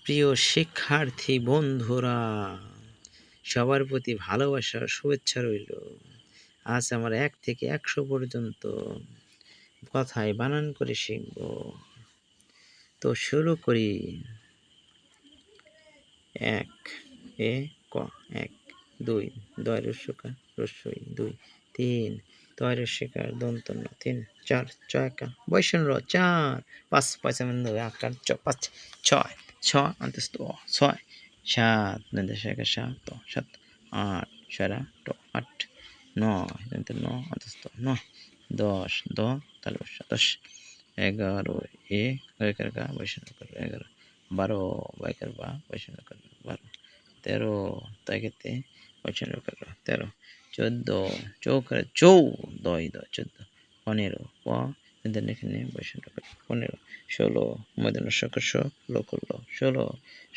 প্রিয় শিক্ষার্থী বন্ধুরা, সবার প্রতি ভালোবাসা ও শুভেচ্ছা রইল। আজ আমার ১ থেকে ১০০ পর্যন্ত কথায় বানান করে শিখব। তো শুরু করি। ১ এ ক ১ ২ দয় রস্যকার রস্যই ২ ৩ তয় রস্যকার দন্ত ন ৩ ৪ চয়কার বৈষণ র ৪ ৫ পয়সামন্দ আকার ৫ ৬ ছ অন্তস্থ ৬ ৭ দন্তেশয়কার ৭ ৭ ৮ শরা ট ৮ ৯ দন্ত ন অন্তস্থ ৯ ১০ দ তালু ১০ ১১ এ গয়কার গা বৈষণ কর ১১ ১২ বয়কার বা বৈষণ কর ১২ ১৩ তাইকেতে বৈষণ কর ১৩ ১৪ চৌকার চৌ দয় দ ১৪ ১৫ প এখানে বৈষণ কর ১৫ ১৬ মদন সকস লোক ১৬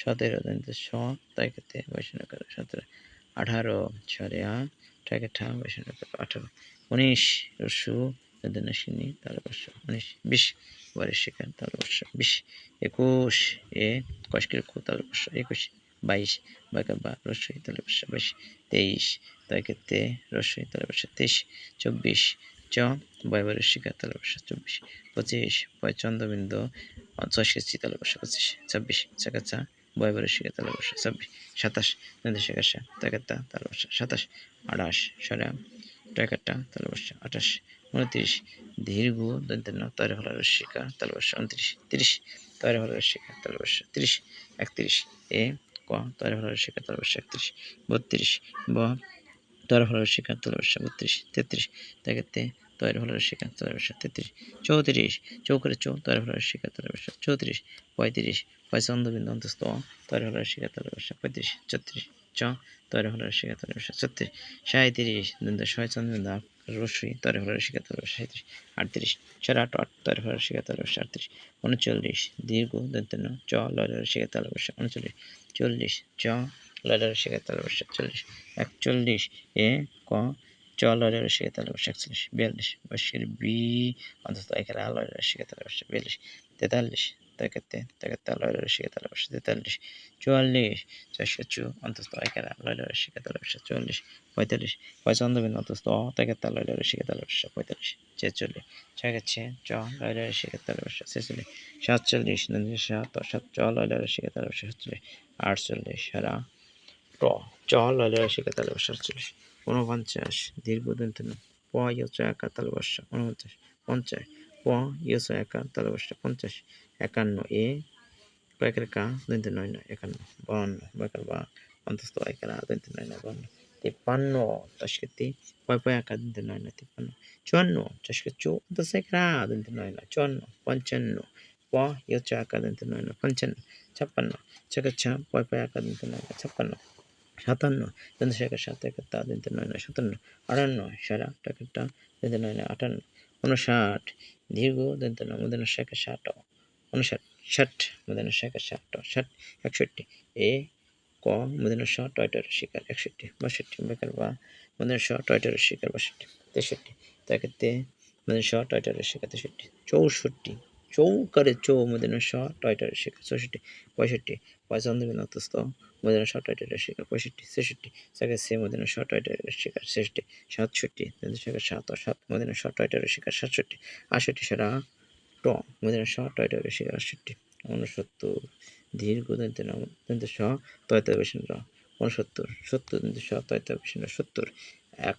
১৭ দন্ত স তাইকেতে বৈষণ কর ১৭ ১৮ ছরে আ টাকে ঠা বৈষণ কর ১৮ ১৯ রসু দন্তনাশিনী তালবর্ষ ১৯ ২০ বারের শিকার তালবর্ষ ২০ ২১ এ কষ্কের কো তালবর্ষ ২১ ২২ বাঁকা বা রস্যই তালবর্ষ ২২ ২৩ তাইকেতে রস্যই তালবর্ষ ২৩ ২৪ চ বয়বারের শিকার তালবর্ষ ২৪ ২৫ চন্দ্রবিন্দ চষ্কের তালবর্ষ ২৫ ২৬ চাকাচা বয়বারের শিকার তালবর্ষ ২৬ ২৭ নন্দশেখর তাকাতা তালবর্ষ ২৭ ২৮ সরা টাকাটা তালবর্ষ ২৮ ২৯ দীর্ঘ দন্তন্য তৈরি হল রস্যিকা তালবর্ষ ২৯ ৩০ তৈরি হল রস্যিকা তালবর্ষ ৩০ ৩১ এ ক তৈরি হল রস্যিকা তালবর্ষ ৩১ ৩২ ব তৈরি হল রস্যিকা তালবর্ষ ৩২ ৩৩ তাকে তৈরি হল রস্যিকা তালবর্ষ ৩৩ ৩৪ চৌকরে চৌ তৈরি হল রস্যিকা তালবর্ষ ৩৪ ৩৫ পয়সন্দবিন্দু অন্তস্থ তৈরি হল রস্যিকা তালবর্ষ ৩৫ ৩৬ চ তৈরি হল রস্যিকা তালবর্ষ ৩৬ ৩৭ দন্ত ছয় চন্দ্রবিন্দু রস্যই তৈরি হল রস্যিকা তালবর্ষ ৩৭ ৩৮ ৪ ৮ ৮ তৈরি হল রস্যিকা তালবর্ষ ৩৮ ৩৯ দীর্ঘ দন্তন্য চ লয় রস্যিকা তালবর্ষ ৩৯ ৪০ চ লয় রস্যিকা তালবর্ষ ৪০ ৪১ এ ক চ লয় রস্যিকা তালবর্ষ ৪১ ৪২ বর্ষের বি অন্তস্থ এখানে লয় রস্যিকা তালবর্ষ ৪২ ৪৩ তাকে লয় রস্যিকা তালবর্ষ ৪৩ ৪৪ ৪০ অন্তস্থ এখানে লয় রস্যিকা তালবর্ষ ৪৪ ৪৫ পয়সন্দবিন্দু অন্তস্থ তাকে লয় রস্যিকা তালবর্ষ ৪৫ ৪৬ ছয়গাছে চ লয় রস্যিকা তালবর্ষ ৪৬ ৪৭ ৭ চ লয় রস্যিকা তালবর্ষ ৪৭ ৪৮ সারা ট চ লয় রস্যিকা তালবর্ষ ৪৭ ৪৯ দীর্ঘ দন্তন্য প ইয় একা তালবর্ষ ৪৯ ৫০ প ইয় একা তালবর্ষ ৫০ ৫১ এ কয়েকের কা দন্ত নয় ৫১ ৫২ বয়কার বা অন্তস্থ একার দন্ত নয় ৫২ ৫৩ তস্কৃতি পয় পয় আকার দন্ত নয় ৫৩ ৫৪ তস্কৃত চৌ অন্তস্থ একার দন্ত নয় ৫৪ প ইয় আকার দন্ত নয় ৫৫ ৫৬ ছকচ্ছা পয় পয় আকার দন্ত নয় ৫৬ ৫৭ দন্ত শেখা ৭ একার তা দন্ত নয় ৫৭ ৫৮ সারা টাকারটা দন্ত নয় ৫৮ ৫৯ দীর্ঘ দন্ত ন মদন শেখা ৬০ ৫৯ ষাট মদন শেখা ৬০ ষাট ৬১ এ ক মদন শ টয়টার শিকার ৬১ ৬২ বেকার বা মদন শ টয়টার শিকার ৬২ ৬৩ তাকে মদন শ টয়টার শিকার ৬৩ ৬৪ চৌকারে চৌ মদন শ টয়টার শিকার ৬৪ ৬৫ পয়সন্দবিন্দু অন্তস্থ মদন শ টয়টার শিকার ৬৫ ৬৬ সাকে সে মদন শ টয়টার শিকার ৬৬ ৬৭ শেখার ৭ মদন শ টয়টার শিকার ৬৭ ৬৮ সারা ট মদন শ টয়টার শিকার ৬৮ ৬৯ দীর্ঘ দন্ত স তয়ত বেশন র ৬৯ ৭০ দন্ত স তয়ত বেশন ৭০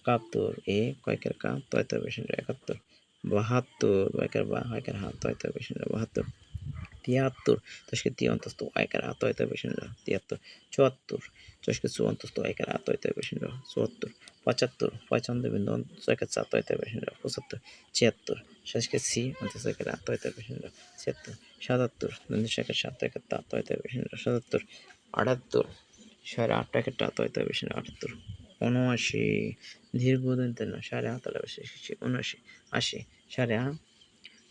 ৭১ এ কয়কের কা তয়ত বেশন ৭১ ৭২ কয়কের বা কয়কের হা তয়ত বেশন ৭২ ৭৩ তস্কে তি অন্তস্থ একের হাত তয়ত বেশন ৭৩ ৭৪ তস্কে সু অন্তস্থ একের হাত তয়ত বেশন ৭৪ ৭৫ পয়চন্দ্রবিন্দু ছয়কে চা তয়ত বেশন ৭৫ ৭৬ শেষকে সি অন্তস্থ একের হাত তয়ত বেশন ৭৬ ৭৭ দন্ত শেখের ৭ একের তা তয়ত বেশন ৭৭ ৭৮ সাড়ে ৮ একের তা তয়ত বেশন ৭৮ ৭৯ দীর্ঘ দন্ত না সাড়ে ৮ তালা বেশি ৭৯ ৮০ সাড়ে ৮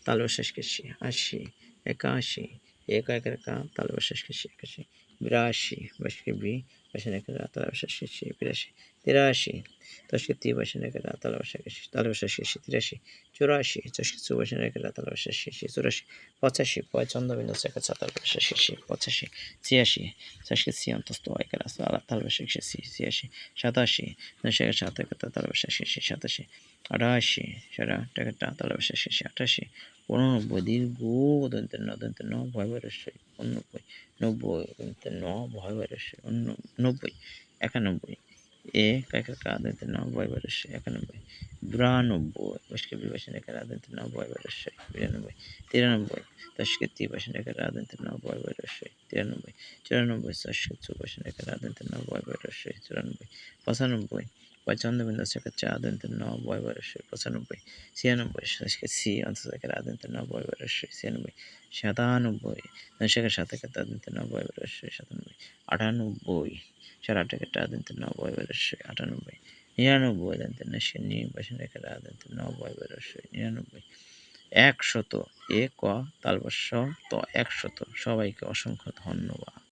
তালু শেষ করছি ৮০ ৮১ এ কয়েকের কা তালবশ্বাস কেশি একাশি 82 বয়স্কে বি বয়সের একের তালবশ্বাস কেশি 82 83 দশকে তি বয়সের একের তালবশ্বাস কেশি 83 84 চশকে বয়সের একের তালবশ্বাস কেশি 84 85 চন্দ্রবিন্দু একের তালবশ্বাস কেশি 85 86 চশকে সি অন্তস্থ একের তালবশ্বাস কেশি 86 87 দশকে সাত একের তালবশ্বাস কেশি 87 88 সেটা টাকাটা তালবশ্বাস কেশি 88 89 দীর্ঘ দন্তের ন ভয় বয়সই 89 90 দন্তের ন ভয় বয়সই 90 91 এ কাকা কা দন্তের ন ভয় বয়সই 91 92 বসকে বিভাষণ একার দন্তের ন ভয় বয়সই 92 93 দশকে তি ভাষণ একার দন্তের ন ভয় বয়সই 93 94 দশকে চু ভাষণ একার দন্তের ন ভয় বয়সই 94 95 চন্দ্রবিন্দু সেকের চা দন্তের ন ভয় বয়সই 95 96 দশকে সি অন্তঃসকের আদন্তের ন ভয় বয়সই 96 97 দশকের সাথে আদন্তের ন ভয় বয়সই 97 98 সাড়ে আটের আদন্তের ন ভয় বয়সই 98 99 দন্তের নশে নি বসে রেখার আদন্তের ন ভয় বয়সই 99 100 এ ক তালবস্য ত 100 সবাইকে অসংখ্য ধন্যবাদ।